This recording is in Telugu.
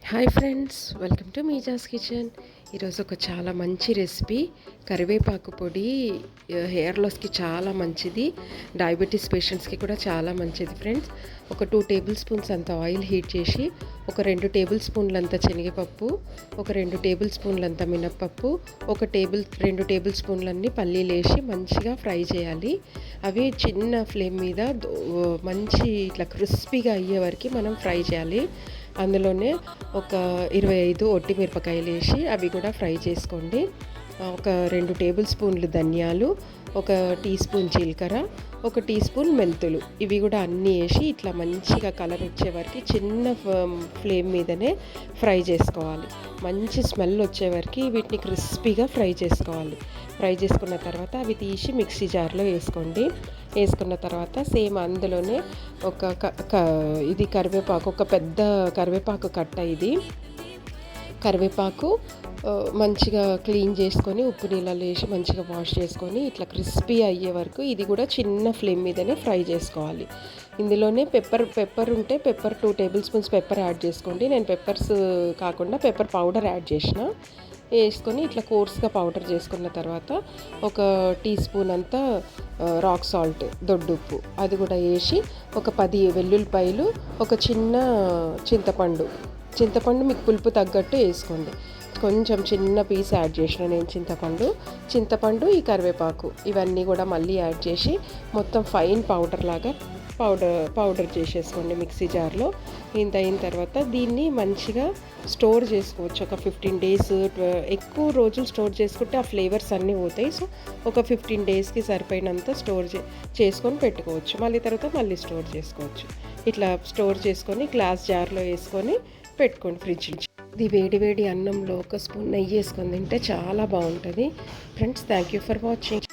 Hi friends, welcome to Meeja's Kitchen. ఈరోజు ఒక చాలా మంచి రెసిపీ కరివేపాకు పొడి. హెయిర్ లాస్కి చాలా మంచిది, డయాబెటీస్ పేషెంట్స్కి కూడా చాలా మంచిది ఫ్రెండ్స్. ఒక 2 టేబుల్ స్పూన్స్ అంత ఆయిల్ హీట్ చేసి ఒక 2 టేబుల్ స్పూన్లంత శనగపప్పు, ఒక 2 టేబుల్ స్పూన్లంత మినప్పప్పు, 2 టేబుల్ స్పూన్లన్నీ పల్లీలు వేసి మంచిగా ఫ్రై చేయాలి. అవి చిన్న ఫ్లేమ్ మీద మంచి ఇట్లా క్రిస్పీగా అయ్యే వరకు మనం ఫ్రై చేయాలి. అందులోనే ఒక 25 ఒట్టి మిరపకాయలు వేసి అవి కూడా ఫ్రై చేసుకోండి. ఒక 2 టేబుల్ స్పూన్లు ధనియాలు, ఒక టీ స్పూన్ జీలకర్ర, ఒక టీ స్పూన్ మెంతులు, ఇవి కూడా అన్నీ వేసి ఇట్లా మంచిగా కలర్ వచ్చే వరకు చిన్న ఫ్లేమ్ మీదనే ఫ్రై చేసుకోవాలి. మంచి స్మెల్ వచ్చే వరకు వీటిని క్రిస్పీగా ఫ్రై చేసుకోవాలి. ఫ్రై చేసుకున్న తర్వాత అవి తీసి మిక్సీ జార్లో వేసుకోండి. వేసుకున్న తర్వాత సేమ్ అందులోనే ఇది కరివేపాకు, ఒక పెద్ద కరివేపాకు కట్ట. ఇది కరివేపాకు మంచిగా క్లీన్ చేసుకొని ఉప్పు నీళ్ళలో వేసి మంచిగా వాష్ చేసుకొని ఇట్లా క్రిస్పీ అయ్యే వరకు ఇది కూడా చిన్న ఫ్లేమ్ మీదనే ఫ్రై చేసుకోవాలి. ఇందులోనే పెప్పర్ ఉంటే 2 టేబుల్ స్పూన్స్ పెప్పర్ యాడ్ చేసుకోండి. నేను పెప్పర్స్ కాకుండా పెప్పర్ పౌడర్ యాడ్ చేసిన. వేసుకొని ఇట్లా కోర్స్గా పౌడర్ చేసుకున్న తర్వాత ఒక టీ స్పూన్ అంతా రాక్ సాల్ట్, దొడ్డుప్పు, అది కూడా వేసి ఒక 10 వెల్లుల్లిపాయలు, ఒక చిన్న చింతపండు మీకు పులుపు తగ్గట్టు వేసుకోండి. కొంచెం చిన్న పీస్ యాడ్ చేసిన నేను చింతపండు, ఈ కరివేపాకు ఇవన్నీ కూడా మళ్ళీ యాడ్ చేసి మొత్తం ఫైన్ పౌడర్ లాగా పౌడర్ చేసేసుకోండి మిక్సీ జార్లో. ఇంత అయిన తర్వాత దీన్ని మంచిగా స్టోర్ చేసుకోవచ్చు. ఒక 15 డేస్, ఎక్కువ రోజులు స్టోర్ చేసుకుంటే ఆ ఫ్లేవర్స్ అన్నీ పోతాయి. సో ఒక 15 డేస్కి సరిపోయినంత స్టోర్ చేసుకొని పెట్టుకోవచ్చు. మళ్ళీ తర్వాత మళ్ళీ స్టోర్ చేసుకోవచ్చు. ఇట్లా స్టోర్ చేసుకొని గ్లాస్ జార్లో వేసుకొని పెట్టుకోండి ఫ్రిడ్జ్ నుంచి. ఇది వేడి వేడి అన్నంలో ఒక స్పూన్ నెయ్యి వేసుకొని తింటే చాలా బాగుంటుంది friends. Thank you for watching.